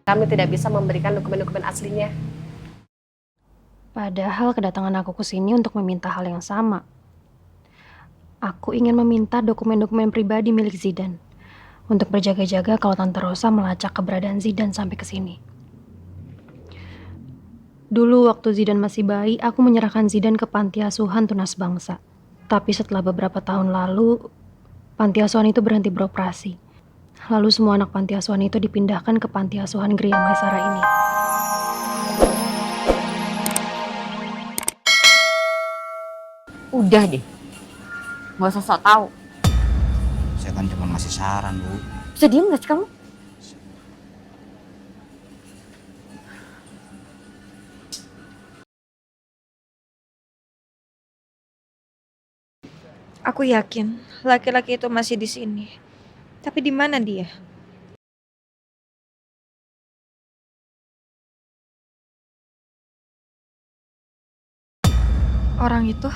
Kami tidak bisa memberikan dokumen-dokumen aslinya. Padahal kedatangan aku ke sini untuk meminta hal yang sama. Aku ingin meminta dokumen-dokumen pribadi milik Zidane untuk berjaga-jaga kalau Tante Rosa melacak keberadaan Zidane sampai ke sini. Dulu waktu Zidane masih bayi, aku menyerahkan Zidane ke panti asuhan tunas bangsa. Tapi setelah beberapa tahun lalu, panti asuhan itu berhenti beroperasi. Lalu semua anak panti asuhan itu dipindahkan ke panti asuhan Gria Maisara ini. Udah deh, nggak usah sok tahu. Saya kan cuma ngasih saran, Bu. Bisa diem nggak sih kamu? Aku yakin laki-laki itu masih di sini. Tapi di mana dia? Orang itu?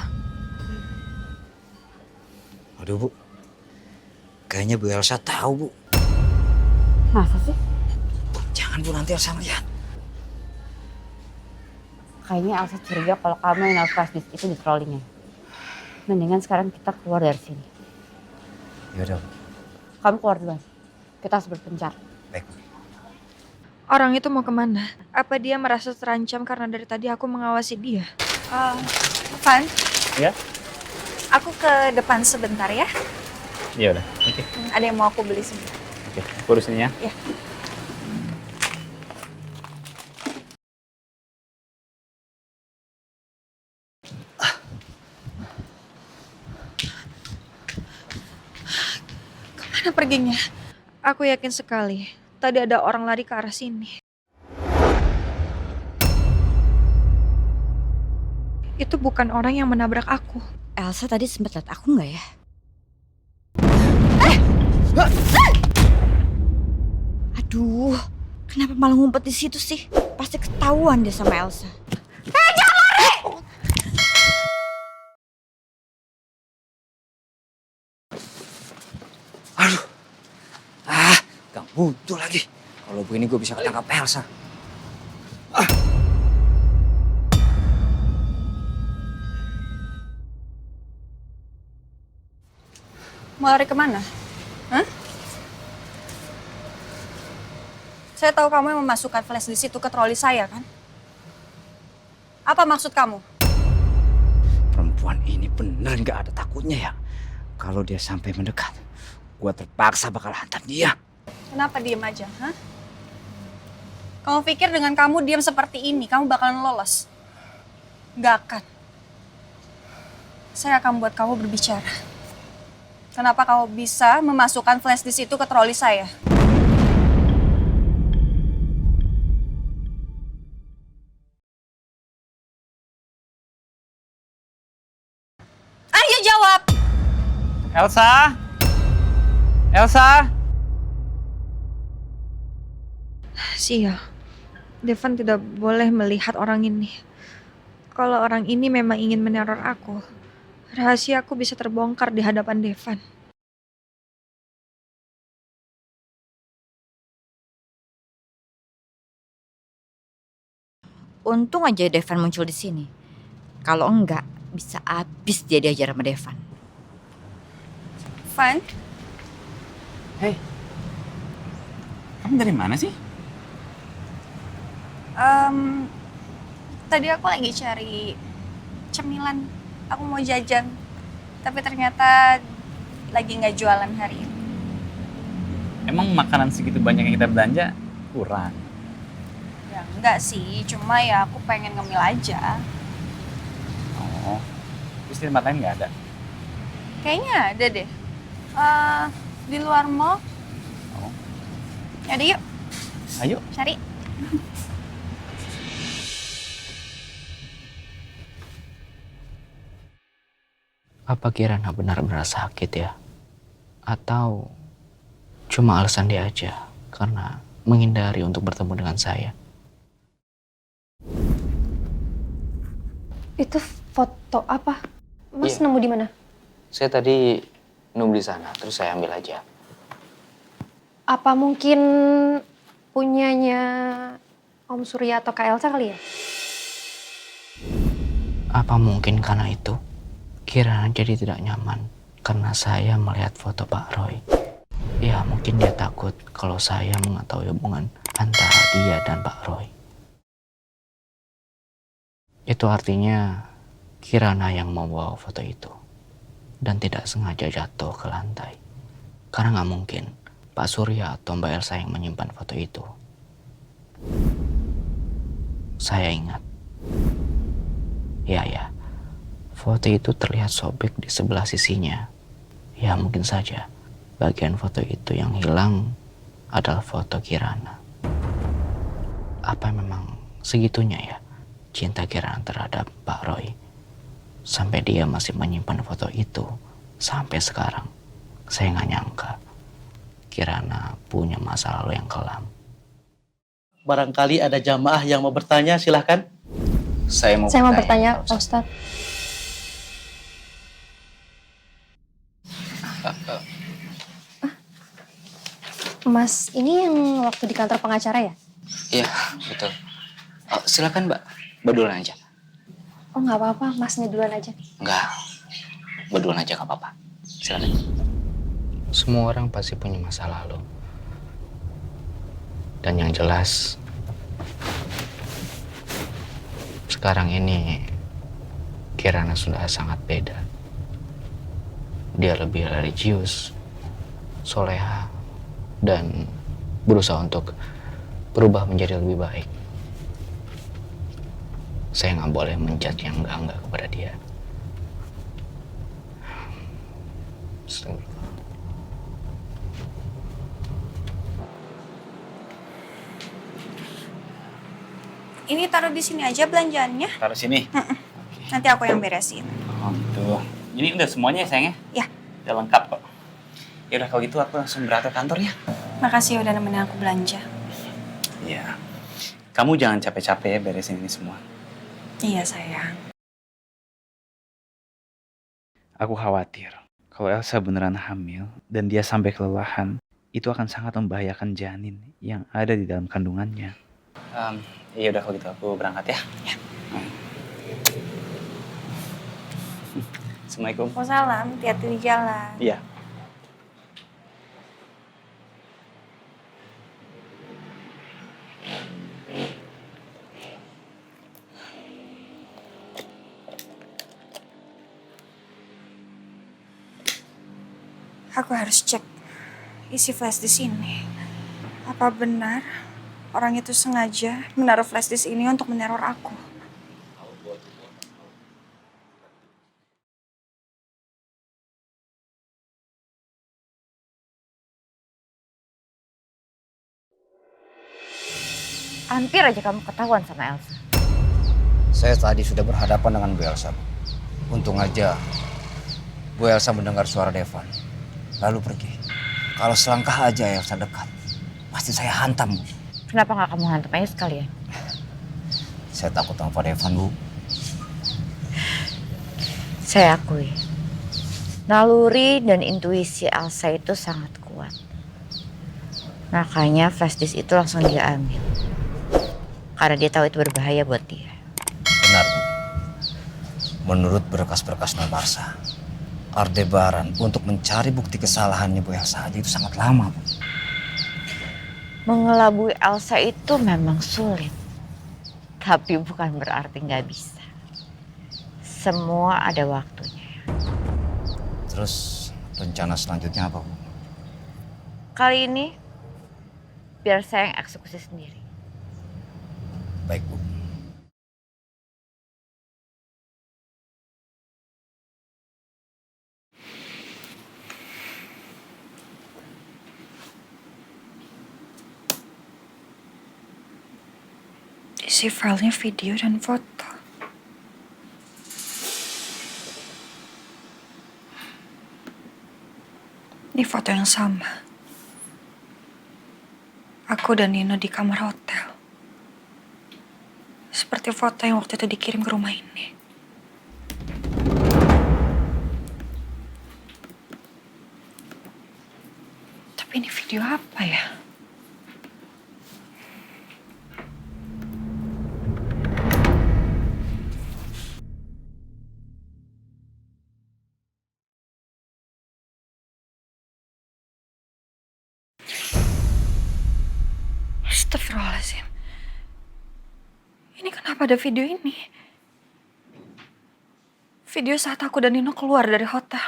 Aduh, Bu. Kayaknya Bu Elsa tahu, Bu. Masa sih? Jangan, Bu, nanti Elsa melihat. Kayaknya Elsa curiga kalau kamu yang naruh flash disk itu di trolleynya. Mendingan sekarang kita keluar dari sini. Ya udah, Bu. Kamu keluar duluan. Kita harus berpencar. Baik, Bu. Orang itu mau kemana? Apa dia merasa terancam karena dari tadi aku mengawasi dia? Van, Ya? aku ke depan sebentar ya. Iya udah. Oke. Ada yang mau aku beli sebentar. Oke. Urusin ya. Ya. Kemana perginya? Aku yakin sekali. Tadi ada orang lari ke arah sini. Itu bukan orang yang menabrak aku. Elsa tadi sempat lihat aku nggak ya? Aduh, kenapa malah ngumpet di situ sih? Pasti ketahuan deh sama Elsa. Aduh. Gak butuh lagi. Kalau begini gue bisa ketangkap Elsa. Mau lari kemana? Hah? Saya tahu kamu yang memasukkan flash disk itu ke troli saya, kan? Apa maksud kamu? Perempuan ini bener gak ada takutnya ya. Kalau dia sampai mendekat, gue terpaksa bakal hantam dia. Kenapa diem aja, hah? Kamu pikir dengan kamu diam seperti ini, kamu bakalan lolos? Gak akan. Saya akan buat kamu berbicara. Kenapa kamu bisa memasukkan flash disk itu ke troli saya? Ayo jawab! Elsa? Elsa? Sial. Devan tidak boleh melihat orang ini. Kalau orang ini memang ingin meneror aku, rahasia aku bisa terbongkar di hadapan Devan. Untung aja Devan muncul di sini. Kalau enggak, bisa habis dia diajar sama Devan. Van, Hei. Kamu dari mana sih? tadi aku lagi cari cemilan. Aku mau jajan. Tapi ternyata lagi nggak jualan hari ini. Emang makanan segitu banyak yang kita belanja kurang? Ya enggak sih, cuma ya aku pengen ngemil aja. Oh. Terus di tempat lain nggak ada? Kayaknya ada deh. Di luar mall. Oh. Yaudah yuk, Ayo. cari. Apa Kirana benar-benar sakit ya? Atau cuma alasan dia aja karena menghindari untuk bertemu dengan saya? Itu foto apa? Mas Iya. nemu di mana? Saya tadi nunggu di sana, terus saya ambil aja. Apa mungkin Punyanya Om Surya atau Kak Elsa kali ya? Apa mungkin karena itu Kirana jadi tidak nyaman karena saya melihat foto Pak Roy? Ya mungkin dia takut kalau saya mengetahui hubungan antara dia dan Pak Roy. Itu artinya Kirana yang membawa foto itu dan tidak sengaja jatuh ke lantai. Karena nggak mungkin Pak Surya atau Mbak Elsa yang menyimpan foto itu. Saya ingat. Ya, foto itu terlihat sobek di sebelah sisinya. Ya mungkin saja bagian foto itu yang hilang adalah foto Kirana. Apa memang segitunya ya cinta Kirana terhadap Pak Roy? Sampai dia masih menyimpan foto itu sampai sekarang. Saya nggak nyangka Kirana punya masa lalu yang kelam. Barangkali ada jamaah yang mau bertanya, silahkan. Saya mau bertanya, Pak Ustadz. Mas, ini yang waktu di kantor pengacara ya? Iya, betul. Silakan Mbak, berduaan aja. Oh nggak apa-apa, Masnya duluan aja. Enggak, berduaan aja nggak apa-apa. Silakan. Semua orang pasti punya masa lalu. Dan yang jelas, sekarang ini Kirana sudah sangat beda. Dia lebih religius, soleha, dan berusaha untuk berubah menjadi lebih baik. Saya nggak boleh menjudge yang enggak kepada dia. Ini taruh di sini aja belanjaannya. Taruh sini. Nanti aku yang beresin. Oh gitu. Ini udah semuanya ya sayang Ya. ya? Udah lengkap kok. Ya udah kalau gitu aku langsung berangkat ke kantor ya. Makasih udah nemenin aku belanja. Iya. Kamu jangan capek-capek ya beresin ini semua. Iya sayang. Aku khawatir kalau Elsa beneran hamil dan dia sampai kelelahan, itu akan sangat membahayakan janin yang ada di dalam kandungannya. Iya udah kalau gitu aku berangkat ya. Ya. Assalamualaikum. Waalaikumsalam, hati-hati di jalan. Iya. Aku harus cek isi flash disk ini. Apa benar orang itu sengaja menaruh flash disk ini untuk meneror aku? Hampir aja kamu ketahuan sama Elsa. Saya tadi sudah berhadapan dengan Bu Elsa. Untung aja Bu Elsa mendengar suara Devan, lalu pergi. Kalau selangkah aja Elsa dekat, pasti saya hantam, Bu. Kenapa nggak kamu hantam aja sekalian? Saya takut sama Pak Devan, Bu. Saya akui, naluri dan intuisi Elsa itu sangat kuat. Makanya flash disk itu langsung dia ambil. Karena dia tahu itu berbahaya buat dia. Benar, Bu. Menurut berkas-berkas Nomarsa, Aldebaran untuk mencari bukti kesalahannya Bu Elsa aja itu sangat lama, Bu. Mengelabui Elsa itu memang sulit. Tapi bukan berarti nggak bisa. Semua ada waktunya. Terus rencana selanjutnya apa, Bu? Kali ini biar saya yang eksekusi sendiri. Baik, Bu. Isi filenya video dan foto. Ini foto yang sama. Aku dan Nino di kamar hotel. Seperti foto yang waktu itu dikirim ke rumah ini. Tapi ini video apa ya? Astagfirullahaladzim. Ini kenapa ada video ini? Video saat aku dan Nino keluar dari hotel.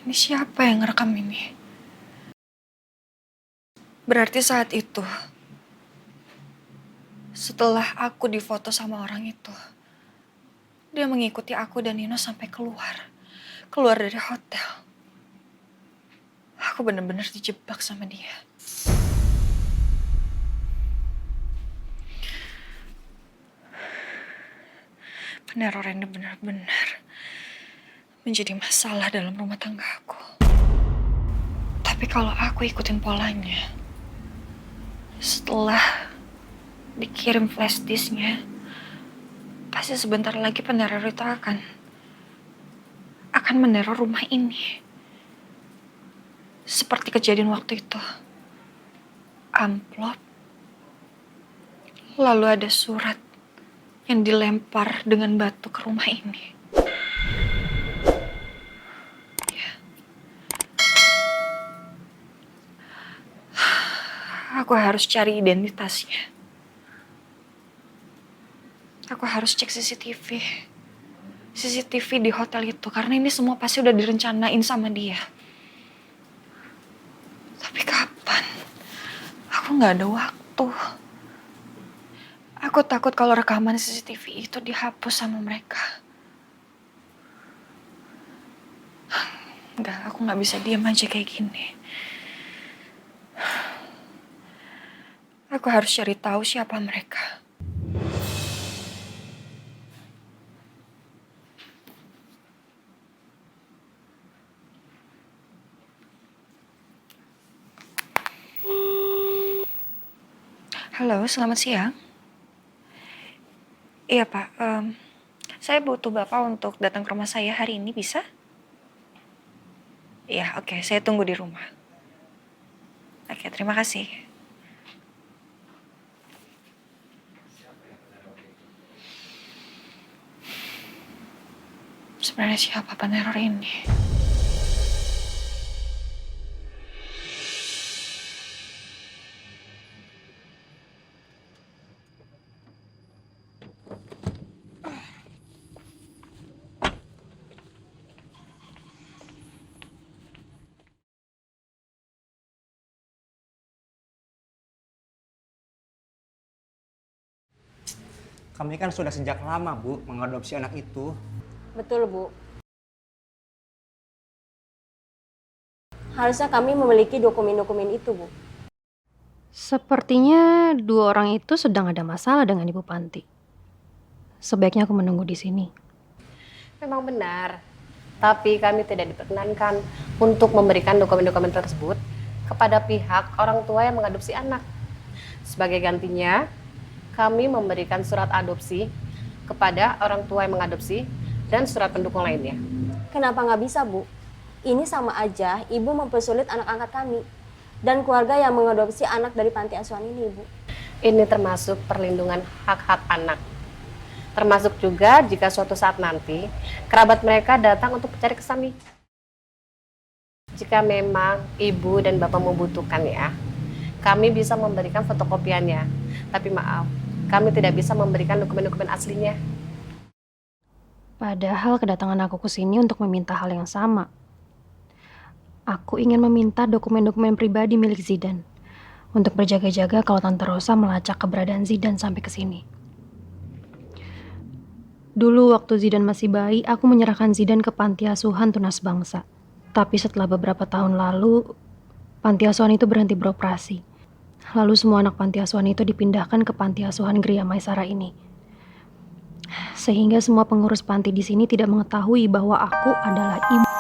Ini siapa yang ngerekam ini? Berarti saat itu, setelah aku difoto sama orang itu, dia mengikuti aku dan Nino sampai keluar dari hotel. Aku benar-benar dijebak sama dia. Peneror ini benar-benar menjadi masalah dalam rumah tangga aku. Tapi kalau aku ikutin polanya, setelah dikirim flash disknya, pasti sebentar lagi peneror itu akan meneror rumah ini. Seperti kejadian waktu itu. Amplop. Lalu ada surat yang dilempar dengan batu ke rumah ini. Ya. Aku harus cari identitasnya. Aku harus cek CCTV di hotel itu, karena ini semua pasti udah direncanain sama dia. Tapi kapan? Aku nggak ada waktu. Aku takut kalau rekaman CCTV itu dihapus sama mereka. Enggak, aku nggak bisa diam aja kayak gini. Aku harus cari tahu siapa mereka. Halo, selamat siang. Iya Pak, saya butuh Bapak untuk datang ke rumah saya hari ini, bisa? Iya, oke, saya tunggu di rumah. Oke, terima kasih. Sebenarnya siapa peneror ini? Kami kan sudah sejak lama, Bu, mengadopsi anak itu. Betul, Bu. Harusnya kami memiliki dokumen-dokumen itu, Bu. Sepertinya dua orang itu sedang ada masalah dengan Ibu Panti. Sebaiknya aku menunggu di sini. Memang benar. Tapi kami tidak diperkenankan untuk memberikan dokumen-dokumen tersebut kepada pihak orang tua yang mengadopsi anak. Sebagai gantinya, kami memberikan surat adopsi kepada orang tua yang mengadopsi dan surat pendukung lainnya. Kenapa nggak bisa, Bu? Ini sama aja Ibu mempersulit anak angkat kami dan keluarga yang mengadopsi anak dari panti asuhan ini, Bu. Ini termasuk perlindungan hak-hak anak. Termasuk juga jika suatu saat nanti kerabat mereka datang untuk mencari kami. Jika memang ibu dan bapak membutuhkan ya, kami bisa memberikan fotokopiannya. Tapi maaf, kami tidak bisa memberikan dokumen-dokumen aslinya. Padahal kedatangan aku ke sini untuk meminta hal yang sama. Aku ingin meminta dokumen-dokumen pribadi milik Zidan untuk berjaga-jaga kalau Tante Rosa melacak keberadaan Zidan sampai ke sini. Dulu waktu Zidan masih bayi, aku menyerahkan Zidan ke panti asuhan tunas bangsa. Tapi setelah beberapa tahun lalu, panti asuhan itu berhenti beroperasi. Lalu semua anak panti asuhan itu dipindahkan ke panti asuhan Gria Maisara ini. Sehingga semua pengurus panti di sini tidak mengetahui bahwa aku adalah ibu.